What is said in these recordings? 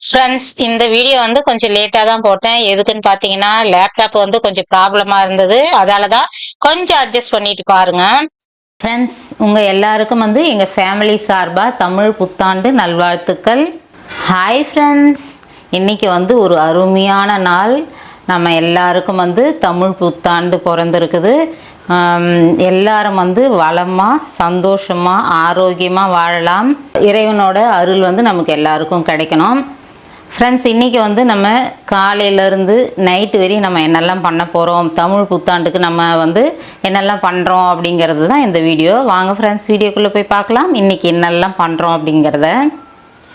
Friends, இந்த video வந்து கொஞ்சம் லேட்டா தான் போட்டேன். எதுக்குன்னு பார்த்தீங்கன்னா, லேப்டாப் வந்து கொஞ்சம் ப்ராப்ளமா இருந்தது. அதால தான் கொஞ்சம் அட்ஜஸ்ட் பண்ணிட்டு பாருங்க. ஃப்ரெண்ட்ஸ், உங்க எல்லாருக்கும் வந்து எங்க ஃபேமிலி சார்பா தமிழ் புத்தாண்டு நல்வாழ்த்துக்கள். ஹாய் ஃப்ரெண்ட்ஸ், இன்னைக்கு வந்து ஒரு அருமையான நாள். நம்ம எல்லாருக்கும் வந்து தமிழ் புத்தாண்டு பிறந்திருக்குது. எல்லாரும் வந்து வளமாக சந்தோஷமாக ஆரோக்கியமாக வாழலாம். இறைவனோட அருள் வந்து நமக்கு எல்லாருக்கும் கிடைக்கணும். ஃப்ரெண்ட்ஸ், இன்றைக்கி வந்து நம்ம காலையிலேருந்து நைட்டு வரையும் நம்ம என்னெல்லாம் பண்ண போகிறோம், தமிழ் புத்தாண்டுக்கு நம்ம வந்து என்னெல்லாம் பண்ணுறோம் அப்படிங்கிறது தான் இந்த வீடியோ. வாங்க ஃப்ரெண்ட்ஸ், வீடியோக்குள்ளே போய் பார்க்கலாம் இன்றைக்கி என்னெல்லாம் பண்ணுறோம் அப்படிங்கிறத.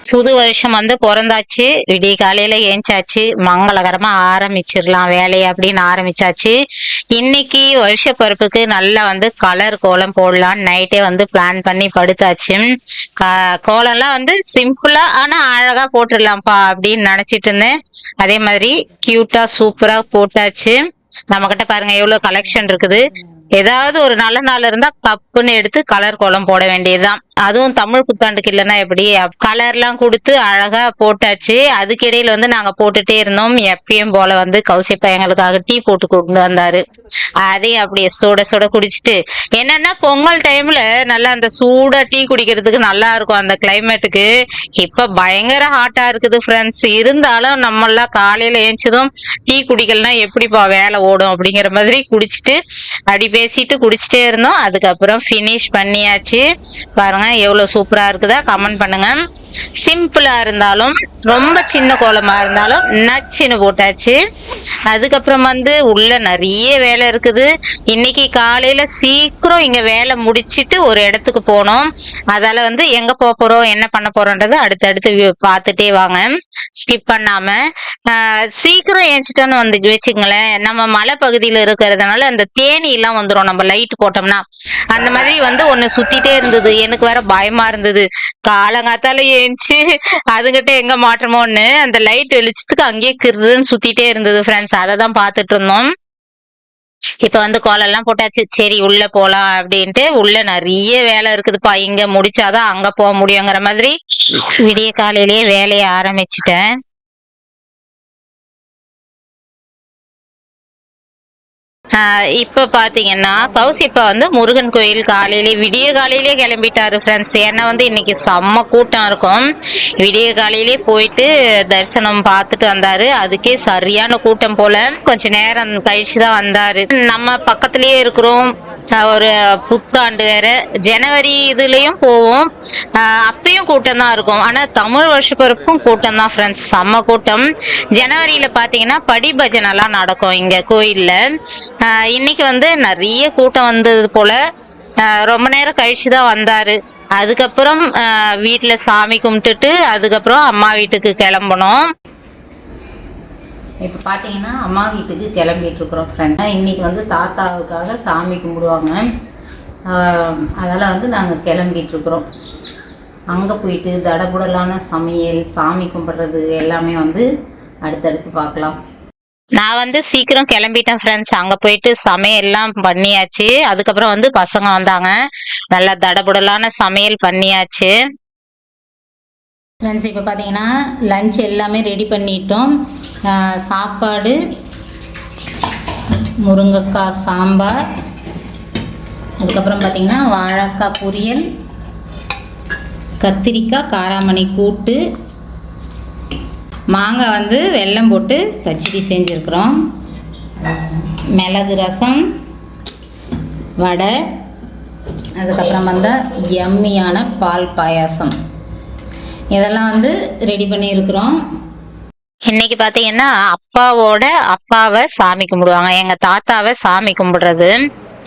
புது வருஷம் வந்து பிறந்தாச்சு. விடிய காலையில ஏஞ்சாச்சு, மங்களகரமா ஆரம்பிச்சிடலாம் வேலையை அப்படின்னு ஆரம்பிச்சாச்சு. இன்னைக்கு வருஷ பிறப்புக்கு நல்லா வந்து கலர் கோலம் போடலாம் நைட்டே வந்து பிளான் பண்ணி படுத்தாச்சு. கோலம்லாம் வந்து சிம்பிளா ஆனா அழகா போட்டுடலாம்ப்பா அப்படின்னு நினைச்சிட்டு இருந்தேன். அதே மாதிரி கியூட்டா சூப்பரா போட்டாச்சு. நம்ம கிட்ட பாருங்க எவ்வளவு கலெக்ஷன் இருக்குது. ஏதாவது ஒரு நல்ல நாள் இருந்தா கப்புன்னு எடுத்து கலர் கோலம் போட வேண்டியதுதான். அதுவும் தமிழ் புத்தாண்டுக்கு இல்லைன்னா எப்படி, கலர்லாம் கொடுத்து அழகா போட்டாச்சு. அதுக்கு இடையில வந்து நாங்க போட்டுட்டே இருந்தோம். எப்பயும் போல வந்து கௌசிப்பா எங்களுக்காக டீ போட்டு கொண்டு வந்தாரு. அதையும் அப்படியே சுட சுட குடிச்சிட்டு, என்னன்னா பொங்கல் டைம்ல நல்லா அந்த சூடா டீ குடிக்கிறதுக்கு நல்லா இருக்கும் அந்த கிளைமேட்டுக்கு. இப்ப பயங்கர ஹாட்டா இருக்குது ஃப்ரெண்ட்ஸ். இருந்தாலும் நம்ம எல்லாம் காலையில ஏஞ்சதும் டீ குடிக்கலன்னா எப்படிப்பா வேலை ஓடும் அப்படிங்கிற மாதிரி குடிச்சிட்டு அப்படி பேசிட்டு குடிச்சிட்டே இருந்தோம். அதுக்கப்புறம் ஃபினிஷ் பண்ணியாச்சு. பாருங்க எவ்வளவு சூப்பரா இருக்குதா, கமெண்ட் பண்ணுங்க. சிம்பிளா இருந்தாலும் ரொம்ப சின்ன கோலமா இருந்தாலும் நச்சுன்னு போட்டாச்சு. அதுக்கப்புறம் வந்து உள்ள நிறைய வேலை இருக்குது. இன்னைக்கு காலையில சீக்கிரம் இங்க வேலை முடிச்சிட்டு ஒரு இடத்துக்கு போனோம். அதால வந்து எங்க போறோம் என்ன பண்ண போறோம்ன்றது அடுத்தடுத்து பார்த்துட்டே வாங்க, ஸ்கிப் பண்ணாம. சீக்கிரம் ஏஞ்சிட்டோன்னு வந்து வச்சுக்கங்களேன், நம்ம மலை பகுதியில இருக்கிறதுனால அந்த தேனி எல்லாம் வந்துடும் நம்ம லைட் போட்டோம்னா. அந்த மாதிரி வந்து ஒண்ணு சுத்திட்டே இருந்தது. எனக்கு வேற பயமா இருந்தது. காலங்காத்தால ஏஞ்சி அதுகிட்ட எங்க மாற்றமோன்னு அந்த லைட் வெளிச்சத்துக்கு அங்கேயே கிருன்னு சுத்திட்டே இருந்தது ஃப்ரெண்ட்ஸ். அதை தான் பார்த்துட்டு இருந்தோம். இப்ப வந்து கோலம் எல்லாம் போட்டாச்சு. சரி உள்ள போலாம் அப்படின்ட்டு. உள்ள நிறைய வேலை இருக்குதுப்பா, இங்க முடிச்சாதான் அங்க போக முடியுங்கிற மாதிரி விடிய காலையிலேயே வேலையை ஆரம்பிச்சுட்டேன். இப்ப பாத்தீங்கன்னா கௌசிப்பா வந்து முருகன் கோயில் விடிய காலையிலேயே கிளம்பிட்டாரு ஃப்ரெண்ட்ஸ். ஏன்னா வந்து இன்னைக்கு செம்ம கூட்டம் இருக்கும். விடிய காலையிலேயே போயிட்டு தரிசனம் பார்த்துட்டு வந்தாரு. அதுக்கே சரியான கூட்டம் போல. கொஞ்ச நேரம் கழிச்சுதான் வந்தாரு. நம்ம பக்கத்திலேயே இருக்கிறோம். ஒரு புத்தாண்டு வேற ஜனவரி இதுலயும் போவோம். அப்பயும் கூட்டம் தான் இருக்கும். ஆனா தமிழ் வருஷ பிறப்பும் கூட்டம் தான் ஃப்ரெண்ட்ஸ், செம்ம கூட்டம். ஜனவரியில பாத்தீங்கன்னா படி பஜனை எல்லாம் நடக்கும் இங்க கோயில்ல. இன்னைக்கு வந்து நிறைய கூட்டம் வந்தது போல. ரொம்ப நேரம் கழிச்சுதான் வந்தாரு. அதுக்கப்புறம் வீட்டுல சாமி கும்பிட்டுட்டு அதுக்கப்புறம் அம்மா வீட்டுக்கு கிளம்பணும். இப்போ பார்த்தீங்கன்னா அம்மா வீட்டுக்கு கிளம்பிட்டு இருக்கிறோம் ஃப்ரெண்ட்ஸ். இன்னைக்கு வந்து தாத்தாவுக்காக சாமி கும்பிடுவாங்க. அதனால் வந்து நாங்கள் கிளம்பிட்டு இருக்கிறோம். அங்கே போயிட்டு தடபுடலான சமையல், சாமி கும்பிட்றது எல்லாமே வந்து அடுத்தடுத்து பார்க்கலாம். நான் வந்து சீக்கிரம் கிளம்பிட்டேன் ஃப்ரெண்ட்ஸ். அங்கே போயிட்டு சமையல் எல்லாம் பண்ணியாச்சு. அதுக்கப்புறம் வந்து பசங்க வந்தாங்க. நல்லா தடபுடலான சமையல் பண்ணியாச்சு ஃப்ரெண்ட்ஸ். இப்போ பார்த்தீங்கன்னா லஞ்ச் எல்லாமே ரெடி பண்ணிட்டோம். சாப்பாடு, முருங்கைக்காய் சாம்பார், அதுக்கப்புறம் பார்த்திங்கன்னா வாழைக்காய் பொரியல், கத்திரிக்காய் காராமணி கூட்டு, மாங்காய் வந்து வெல்லம் போட்டு பச்சடி செஞ்சுருக்குறோம், மிளகு ரசம், வடை, அதுக்கப்புறம் வந்தால் யம்மியான பால் பாயாசம். இதெல்லாம் வந்து ரெடி பண்ணியிருக்கிறோம். இன்னைக்கு பாத்தீங்கன்னா அப்பாவை சாமி கும்பிடுவாங்க. எங்க தாத்தாவை சாமி கும்பிடுறது.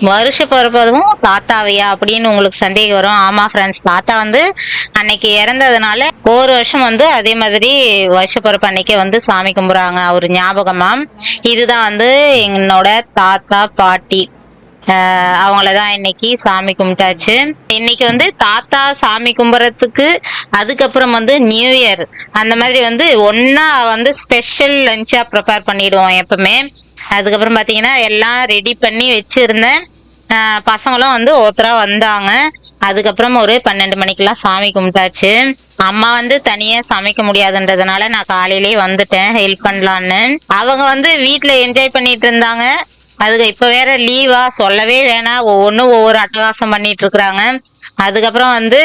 வருஷ பிறப்பதும் தாத்தாவையா அப்படின்னு உங்களுக்கு சந்தேகம் வரும். ஆமா ஃப்ரெண்ட்ஸ், தாத்தா வந்து அன்னைக்கு இறந்ததுனால ஒரு வருஷம் வந்து அதே மாதிரி வருஷ பிறப்பு அன்னைக்கே வந்து சாமி கும்பிடுறாங்க அவர் ஞாபகமா. இதுதான் வந்து என்னோட தாத்தா பாட்டி, அவங்களதான் இன்னைக்கு சாமி கும்பிட்டாச்சு. இன்னைக்கு வந்து தாத்தா சாமி கும்பிட்றதுக்கு அதுக்கப்புறம் வந்து நியூ இயர் அந்த மாதிரி வந்து ஒன்னா வந்து ஸ்பெஷல் லஞ்சா ப்ரிப்பேர் பண்ணிடுவோம் எப்பவுமே. அதுக்கப்புறம் பாத்தீங்கன்னா எல்லாம் ரெடி பண்ணி வச்சிருந்தேன். பசங்களும் வந்து ஒருத்தரா வந்தாங்க. அதுக்கப்புறம் ஒரு 12 மணிக்கெல்லாம் சாமி கும்பிட்டாச்சு. அம்மா வந்து தனியா சமைக்க முடியாதுன்றதுனால நான் காலையிலேயே வந்துட்டேன் ஹெல்ப் பண்ணலான்னு. அவங்க வந்து வீட்டுல என்ஜாய் பண்ணிட்டு இருந்தாங்க. அதுக்கு இப்ப வேற லீவா சொல்லவே வேணாம், ஒவ்வொன்றும் ஒவ்வொரு அட்டகாசம் பண்ணிட்டு இருக்கிறாங்க. அதுக்கப்புறம் வந்து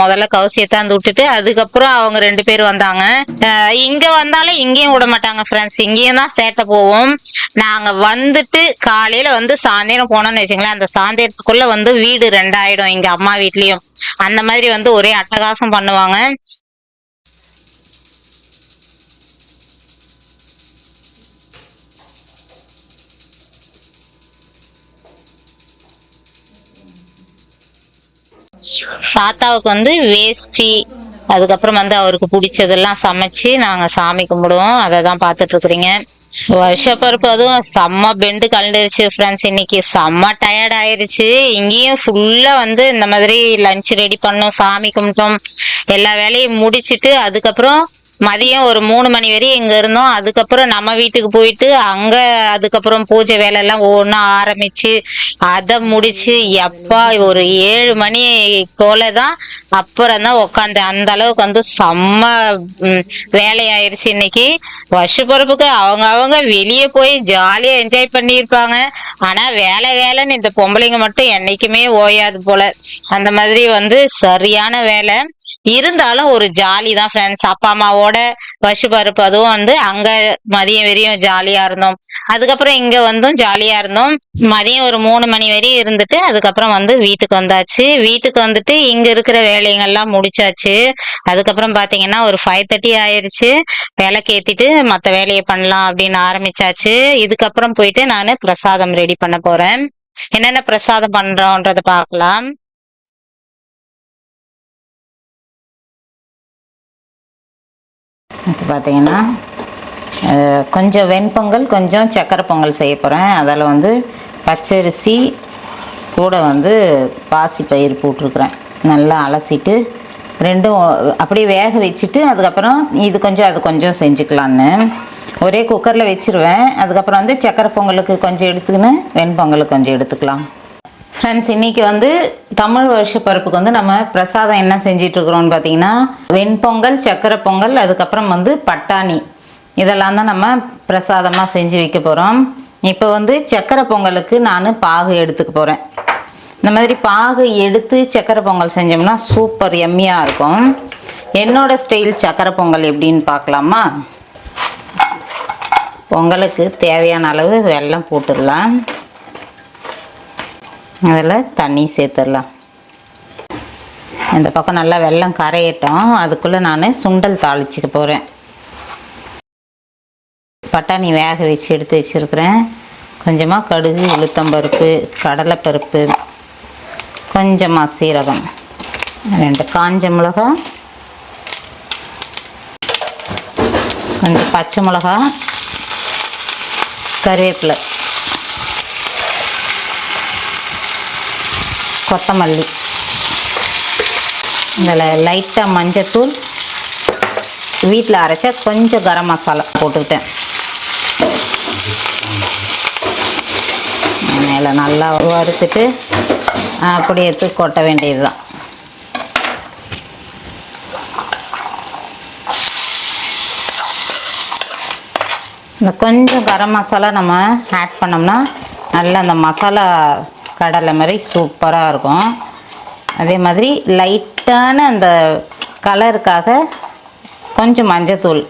முதல்ல கௌசியத்தான் விட்டுட்டு அதுக்கப்புறம் அவங்க 2 பேர் வந்தாங்க. இங்க வந்தாலும் இங்கேயும் விட மாட்டாங்க ஃப்ரெண்ட்ஸ், இங்கேயும் தான் சேட்டை போவோம். நாங்க வந்துட்டு காலையில வந்து சாயந்தரம் போனோம்னு வச்சுங்களேன், அந்த சாயந்தரத்துக்குள்ள வந்து வீடு 2 ஆயிடும். இங்க அம்மா வீட்லயும் அந்த மாதிரி வந்து ஒரே அட்டகாசம் பண்ணுவாங்க. தாத்தாவுக்கு வந்து வேஷ்டி, அதுக்கப்புறம் வந்து அவருக்கு பிடிச்சதெல்லாம் சமைச்சு நாங்க சாமி கும்பிடுவோம். அதை தான் பார்த்துட்டு இருக்கிறீங்க. வருஷப்பருப்பு அதுவும் செம்ம பெண்டு கலந்துருச்சு ஃப்ரெண்ட்ஸ். இன்னைக்கு செம்ம டயர்ட் ஆயிருச்சு. இங்கேயும் ஃபுல்லா வந்து இந்த மாதிரி லஞ்ச் ரெடி பண்ணோம், சாமி கும்பிட்டோம், எல்லா வேலையும் முடிச்சிட்டு அதுக்கப்புறம் மதியம் ஒரு 3 மணி வரையும் இங்க இருந்தோம். அதுக்கப்புறம் நம்ம வீட்டுக்கு போயிட்டு அங்க அதுக்கப்புறம் பூஜை வேலை எல்லாம் ஒவ்வொன்றா ஆரம்பிச்சு அதை முடிச்சு எப்பா ஒரு 7 மணி போலதான் அப்புறம் தான் உக்காந்தேன். அந்த அளவுக்கு வந்து செம்ம வேலையாயிருச்சு இன்னைக்கு. வருஷ பிறப்புக்கு அவங்க வெளியே போய் ஜாலியா என்ஜாய் பண்ணியிருப்பாங்க. ஆனா வேலை வேலைன்னு இந்த பொம்பளைங்க மட்டும் என்னைக்குமே ஓயாது போல. அந்த மாதிரி வந்து சரியான வேலை இருந்தாலும் ஒரு ஜாலி தான் ஃப்ரெண்ட்ஸ். அப்பா அம்மாவோட வருஷ பிறப்பு அதுவும் வந்து அங்க மதியம் வரையும் ஜாலியா இருந்தோம். அதுக்கப்புறம் இங்க வந்தும் ஜாலியா இருந்தோம். மதியம் ஒரு 3 மணி வரையும் இருந்துட்டு அதுக்கப்புறம் வந்து வீட்டுக்கு வந்தாச்சு. வீட்டுக்கு வந்துட்டு இங்க இருக்கிற வேலைங்கள்லாம் முடிச்சாச்சு. அதுக்கப்புறம் பாத்தீங்கன்னா ஒரு 5:30 ஆயிருச்சு. விளக்கேத்திட்டு மத்த வேலையை பண்ணலாம் அப்படின்னு ஆரம்பிச்சாச்சு. இதுக்கப்புறம் போயிட்டு நான் பிரசாதம் ரெடி பண்ண போறேன். என்னென்ன பிரசாதம் பண்றோன்றத பார்க்கலாம். இப்போ பார்த்தீங்கன்னா கொஞ்சம் வெண்பொங்கல் கொஞ்சம் சக்கரை பொங்கல் செய்ய போகிறேன். அதில் வந்து பச்சரிசி கூட வந்து பாசி பயிர் போட்டிருக்குறேன். நல்லா அலசிட்டு ரெண்டும் அப்படியே வேக வச்சுட்டு அதுக்கப்புறம் இது கொஞ்சம் அது கொஞ்சம் செஞ்சுக்கலான்னு ஒரே குக்கரில் வச்சுருவேன். அதுக்கப்புறம் வந்து சக்கரை பொங்கலுக்கு கொஞ்சம் எடுத்துக்கின்னு வெண்பொங்கலுக்கு கொஞ்சம் எடுத்துக்கலாம். ஃப்ரெண்ட்ஸ், இன்றைக்கி வந்து தமிழ் வருஷ பருப்புக்கு வந்து நம்ம பிரசாதம் என்ன செஞ்சிட்ருக்குறோன்னு பார்த்தீங்கன்னா வெண்பொங்கல், சக்கரை பொங்கல், அதுக்கப்புறம் வந்து பட்டாணி, இதெல்லாம் தான் நம்ம பிரசாதமாக செஞ்சு வைக்க போகிறோம். இப்போ வந்து சக்கரை பொங்கலுக்கு நான் பாகு எடுத்துக்க போகிறேன். இந்த மாதிரி பாகு எடுத்து சக்கரை பொங்கல் செஞ்சோம்னா சூப்பர் எம்மியாக இருக்கும். என்னோடய ஸ்டைல் சக்கரை பொங்கல் எப்படின்னு பார்க்கலாமா? பொங்கலுக்கு தேவையான அளவு வெல்லம் போட்டுடலாம். அதில் தண்ணி சேர்த்துடலாம். இந்த பக்கம் நல்லா வெல்லம் கரையட்டும். அதுக்குள்ளே நான் சுண்டல் தாளிச்சிக்க போகிறேன். பட்டாணி வேக வச்சு எடுத்து வச்சுருக்கிறேன். கொஞ்சமாக கடுகு, உளுத்தம்பருப்பு, கடலைப்பருப்பு, கொஞ்சமாக சீரகம், 2 காஞ்ச மிளகா, கொஞ்சம் பச்சை மிளகா, கருவேப்பிலை, கொத்தமல்லி, இதில் லைட்டாக மஞ்சத்தூள், வீட்டில் அரைச்ச கொஞ்சம் கரம் மசாலா போட்டுக்கிட்டேன். மேலே நல்லா வறுத்துட்டு அப்படி எடுத்து கொட்ட வேண்டியது தான். இந்த கொஞ்சம் கரம் மசாலா நம்ம ஆட் பண்ணோம்னா நல்லா அந்த மசாலா கடலை மாதிரி சூப்பராக இருக்கும். அதே மாதிரி லைட்டான அந்த கலருக்காக கொஞ்சம் மஞ்சத்தூள்,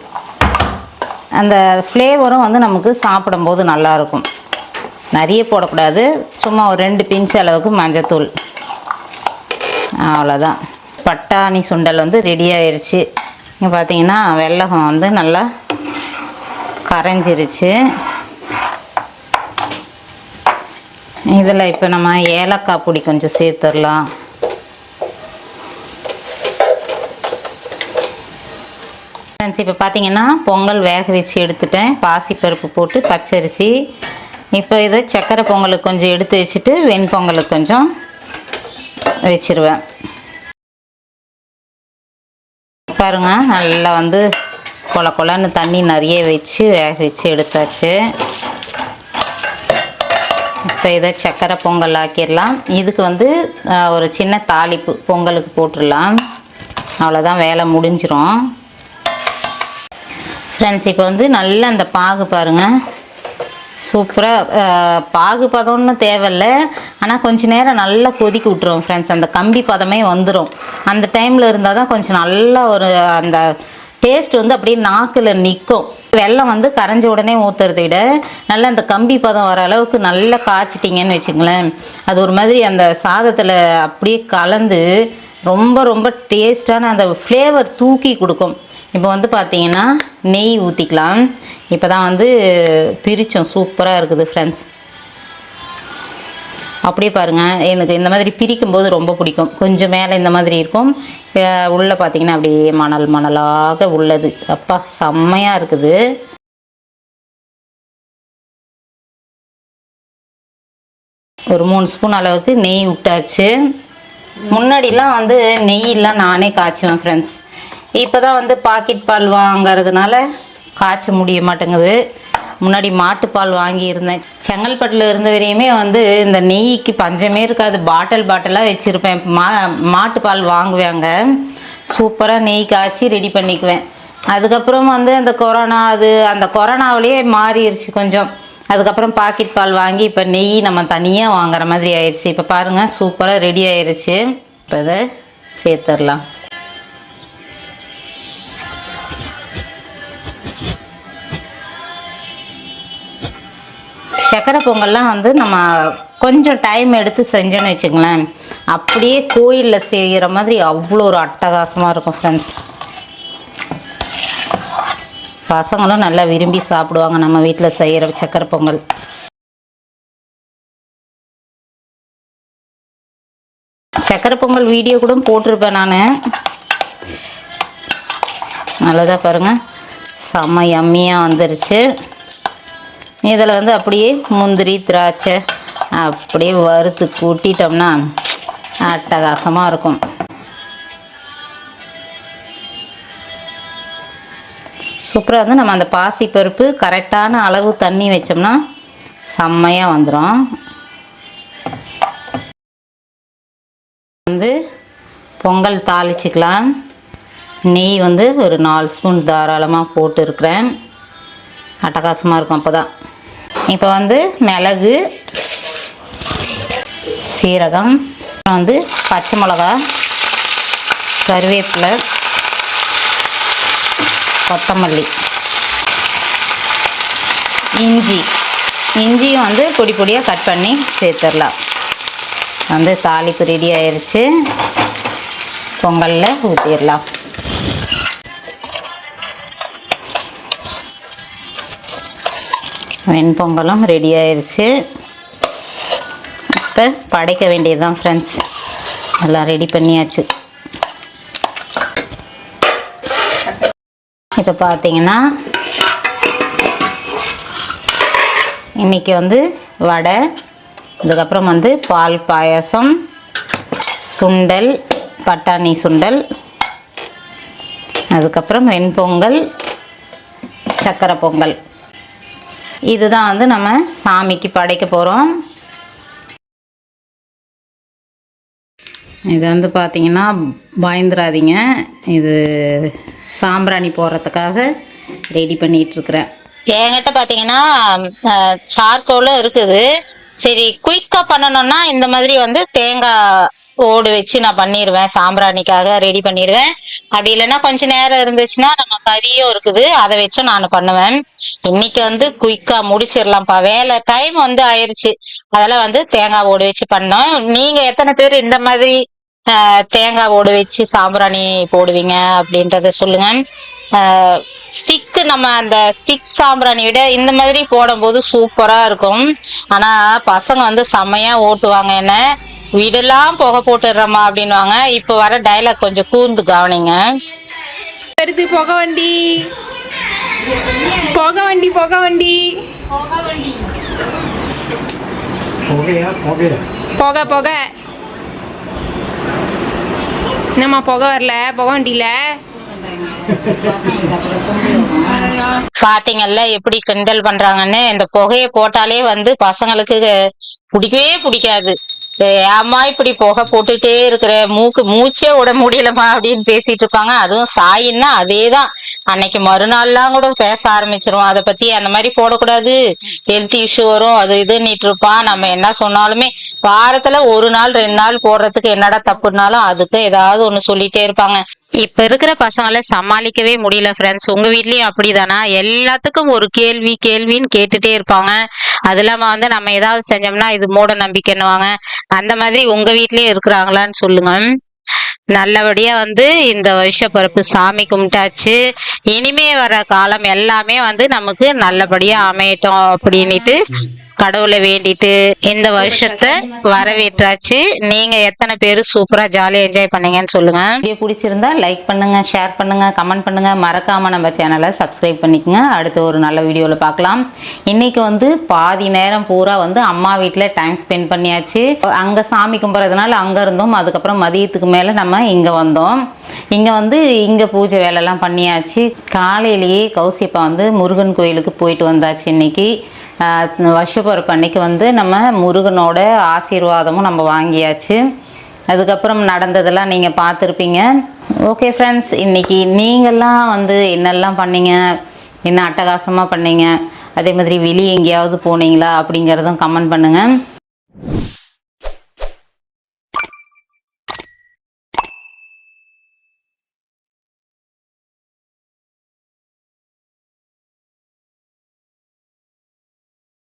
அந்த ஃப்ளேவரும் வந்து நமக்கு சாப்பிடும்போது நல்லாயிருக்கும். நிறைய போடக்கூடாது, சும்மா ஒரு 2 பிஞ்ச் அளவுக்கு மஞ்சத்தூள், அவ்வளோதான். பட்டாணி சுண்டல் வந்து ரெடி ஆயிடுச்சு. இங்கே பார்த்தீங்கன்னா வெல்லம் வந்து நல்லா கரைஞ்சிருச்சு. இதில் இப்போ நம்ம ஏலக்காய் பொடி கொஞ்சம் சேர்த்துடலாம். ஃப்ரெண்ட்ஸ், இப்போ பார்த்தீங்கன்னா பொங்கல் வேக வச்சு எடுத்துட்டேன். பாசிப்பருப்பு போட்டு பச்சரிசி. இப்போ இதை சக்கரை பொங்கலுக்கு கொஞ்சம் எடுத்து வச்சுட்டு வெண்பொங்கலுக்கு கொஞ்சம் வச்சுருவேன். பாருங்க, நல்லா வந்து கொல கொலன்னு தண்ணி நிறைய வச்சு வேக வச்சு எடுத்தாச்சு. இப்போ இதை சக்கரை பொங்கல் ஆக்கிடலாம். இதுக்கு வந்து ஒரு சின்ன தாளிப்பு பொங்கலுக்கு போட்டுடலாம். அவ்வளோதான், வேலை முடிஞ்சிடும். ஃப்ரெண்ட்ஸ், இப்போ வந்து நல்லா அந்த பாகு பாருங்கள், சூப்பராக பாகு பதம்னு தேவையில்லை. ஆனால் கொஞ்சம் நேரம் நல்லா கொதிக்க விட்டுருவோம் ஃப்ரெண்ட்ஸ். அந்த கம்பி பதமே வந்துடும். அந்த டைமில் இருந்தால் தான் கொஞ்சம் நல்லா ஒரு அந்த டேஸ்ட் வந்து அப்படியே நாக்கில் நிற்கும். வெல்லம் வந்து கரைஞ்ச உடனே ஊற்றுறதை விட நல்லா அந்த கம்பி பதம் வர அளவுக்கு நல்லா காய்ச்சிட்டிங்கன்னு வச்சுங்களேன், அது ஒரு மாதிரி அந்த சாதத்தில் அப்படியே கலந்து ரொம்ப ரொம்ப டேஸ்டான அந்த ஃப்ளேவர் தூக்கி கொடுக்கும். இப்போ வந்து பார்த்தீங்கன்னா நெய் ஊற்றிக்கலாம். இப்போ தான் வந்து பிரித்தோம், சூப்பராக இருக்குது ஃப்ரெண்ட்ஸ். அப்படியே பாருங்கள், எனக்கு இந்த மாதிரி பிரிக்கும்போது ரொம்ப பிடிக்கும். கொஞ்சம் மேலே இந்த மாதிரி இருக்கும், உள்ளே பார்த்தீங்கன்னா அப்படியே மணல் மணலாக உள்ளது. அப்பா செம்மையாக இருக்குது. ஒரு 3 ஸ்பூன் அளவுக்கு நெய் விட்டாச்சு. முன்னாடிலாம் வந்து நெய்யெல்லாம் நானே காய்ச்சுவேன் ஃப்ரெண்ட்ஸ். இப்போ தான் வந்து பாக்கெட் பால் வாங்கிறதுனால காய்ச்ச முடிய மாட்டேங்குது. முன்னாடி மாட்டுப்பால் வாங்கியிருந்தேன். செங்கல்பட்டில் இருந்த வரையுமே வந்து இந்த நெய்க்கு பஞ்சமே இருக்காது. பாட்டிலாக வச்சுருப்பேன். மாட்டுப்பால் வாங்குவாங்க, சூப்பராக நெய் காய்ச்சி ரெடி பண்ணிக்குவேன். அதுக்கப்புறம் வந்து அந்த கொரோனாவிலேயே மாறிடுச்சு கொஞ்சம். அதுக்கப்புறம் பாக்கெட் பால் வாங்கி இப்போ நெய் நம்ம தனியாக வாங்குற மாதிரி ஆயிடுச்சு. இப்போ பாருங்கள், சூப்பராக ரெடி ஆயிடுச்சு. இப்போ இதை சேர்த்துடலாம். சக்கரை பொங்கல்லாம் வந்து நம்ம கொஞ்சம் டைம் எடுத்து செஞ்சோன்னு வச்சுங்களேன், அப்படியே கோயிலில் செய்கிற மாதிரி அவ்வளோ ஒரு அட்டகாசமாக இருக்கும் ஃப்ரெண்ட்ஸ். பசங்களும் நல்லா விரும்பி சாப்பிடுவாங்க நம்ம வீட்டில் செய்கிற சக்கரை பொங்கல். சக்கரை பொங்கல் வீடியோ கூட போட்டிருப்பேன் நான். நல்லதாக பாருங்கள், செம்ம யம்மியாக வந்துருச்சு. இதில் வந்து அப்படியே முந்திரி திராட்சை அப்படியே வறுத்து கூட்டிட்டோம்னா அட்டகாசமாக இருக்கும். சூப்பராக வந்து நம்ம அந்த பாசிப்பருப்பு கரெக்டான அளவு தண்ணி வச்சோம்னா செம்மையாக வந்துடும். வந்து பொங்கல் தாளிச்சிக்கலாம். நெய் வந்து ஒரு 4 ஸ்பூன் தாராளமாக போட்டுருக்குறேன். அட்டகாசமாக இருக்கும். அப்போ தான் இப்போ வந்து மிளகு, சீரகம், வந்து பச்சை மிளகா, கருவேப்பிலை, கொத்தமல்லி, இஞ்சியும் வந்து பொடி பொடியாக கட் பண்ணி சேர்த்துடலாம். வந்து தாளிப்பு ரெடி ஆயிடுச்சு. பொங்கலில் ஊற்றிடலாம். வெண்பொங்கலும் ரெடி ஆயிடுச்சு. இப்போ படைக்க வேண்டியது தான் ஃப்ரெண்ட்ஸ். எல்லாம் ரெடி பண்ணியாச்சு. இப்போ பார்த்தீங்கன்னா இன்றைக்கி வந்து வடை, அதுக்கப்புறம் வந்து பால் பாயாசம், சுண்டல், பட்டாணி சுண்டல், அதுக்கப்புறம் வெண்பொங்கல், சக்கரை பொங்கல். இதுதான் வந்து நம்ம சாமிக்கு படைக்க போகிறோம். இது வந்து பார்த்திங்கன்னா பயந்துராதீங்க, இது சாம்பிராணி போடுறதுக்காக ரெடி பண்ணிகிட்ருக்குறேன். என்கிட்ட பார்த்தீங்கன்னா சார்கோலும் இருக்குது. சரி, குயிக்காக பண்ணணும்னா இந்த மாதிரி வந்து தேங்காய் ஓடு வச்சு நான் பண்ணிடுவேன், சாம்பிராணிக்காக ரெடி பண்ணிடுவேன். அப்படி இல்லைன்னா கொஞ்சம் நேரம் இருந்துச்சுன்னா நம்ம கறியும் இருக்குது, அதை வச்சும் நான் பண்ணுவேன். இன்னைக்கு வந்து குயிக்கா முடிச்சிடலாம்ப்பா, வேலை டைம் வந்து ஆயிடுச்சு. அதெல்லாம் வந்து தேங்காய் ஓடு வச்சு பண்ணோம். நீங்க எத்தனை பேர் இந்த மாதிரி தேங்காய் ஓடு வச்சு சாம்பிராணி போடுவீங்க அப்படின்றத சொல்லுங்க. ஸ்டிக்கு, நம்ம அந்த ஸ்டிக் சாம்பிராணி விட இந்த மாதிரி போடும்போது சூப்பரா இருக்கும். ஆனா பசங்க வந்து செம்மையா ஓட்டுவாங்க, என்ன வீடெல்லாம் புகை போட்டுடுறோமா அப்படின்வாங்க. இப்போ வர டைலாக் கொஞ்சம் கூர்ந்து கவனிங்க. வருது புகை வண்டி, புகை வண்டி, புகை வண்டி, புகை புகை. என்னம்மா புகை வரல புகை வண்டியில? பாத்தீங்கல்ல எப்படி கிண்டல் பண்றாங்கன்னு. இந்த புகையை போட்டாலே வந்து பசங்களுக்கு பிடிக்கவே பிடிக்காது. ஏம்மா இப்படி புகை போட்டுட்டே இருக்கிற, மூச்சே விட முடியலமா அப்படின்னு பேசிட்டு இருப்பாங்க. அதுவும் சாயின்னா அதேதான். அன்னைக்கு மறுநாள்லாம் கூட பேச ஆரம்பிச்சிருவோம் அதை பத்தி. அந்த மாதிரி போடக்கூடாது, ஹெல்த் இஷ்யூ வரும், அது இதுன்னுட்டு இருப்பான். நம்ம என்ன சொன்னாலுமே வாரத்துல 1 நாள் 2 நாள் போடுறதுக்கு என்னடா தப்புனாலும் அதுக்கு ஏதாவது ஒண்ணு சொல்லிட்டே இருப்பாங்க. இப்ப இருக்கிற பசங்களை சமாளிக்கவே முடியல ஃப்ரெண்ட்ஸ். உங்க வீட்லயும் அப்படிதானா? எல்லாத்துக்கும் ஒரு கேள்வி கேள்வின்னு கேட்டுட்டே இருப்பாங்க. அது இல்லாம வந்து நம்ம ஏதாவது செஞ்சோம்னா இது மூட நம்பிக்கைன்னுவாங்க. அந்த மாதிரி உங்க வீட்லயும் இருக்கிறாங்களான்னு சொல்லுங்க. நல்லபடியா வந்து இந்த வருஷ பிறப்பு சாமி கும்பிட்டாச்சு. இனிமே வர காலம் எல்லாமே வந்து நமக்கு நல்லபடியா அமையட்டும் அப்படின்னுட்டு கடவுளை வேண்டிட்டு இந்த வருஷத்தை வரவேற்றாச்சு. நீங்க எத்தனை பேரு சூப்பரா ஜாலியா என்ஜாய் பண்ணீங்கன்னு சொல்லுங்க. வீடியோ பிடிச்சிருந்தா லைக் பண்ணுங்க, ஷேர் பண்ணுங்க, கமெண்ட் பண்ணுங்க. மறக்காம நம்ம சேனலை சப்ஸ்கிரைப் பண்ணிக்கங்க. அடுத்து ஒரு நல்ல வீடியோவில் பார்க்கலாம். இன்னைக்கு வந்து பாதி நேரம் பூரா வந்து அம்மா வீட்டில் டைம் ஸ்பெண்ட் பண்ணியாச்சு. அங்கே சாமி கும்பிட்றதுனால அங்கே இருந்தோம். அதுக்கப்புறம் மதியத்துக்கு மேலே நம்ம இங்கே வந்தோம். இங்கே பூஜை வேலைலாம் பண்ணியாச்சு. காலையிலேயே கௌசிப்பா வந்து முருகன் கோயிலுக்கு போயிட்டு வந்தாச்சு. இன்னைக்கு வருஷப்பிறப்பு அன்னைக்கு வந்து நம்ம முருகனோட ஆசீர்வாதமும் நம்ம வாங்கியாச்சு. அதுக்கப்புறம் நடந்ததெல்லாம் நீங்கள் பார்த்துருப்பீங்க. ஓகே ஃப்ரெண்ட்ஸ், இன்னைக்கு நீங்கள்லாம் வந்து என்னெல்லாம் பண்ணீங்க, என்ன அட்டகாசமாக பண்ணீங்க, அதே மாதிரி வெளியே எங்கேயாவது போனீங்களா அப்படிங்கிறதும் கமெண்ட் பண்ணுங்கள்.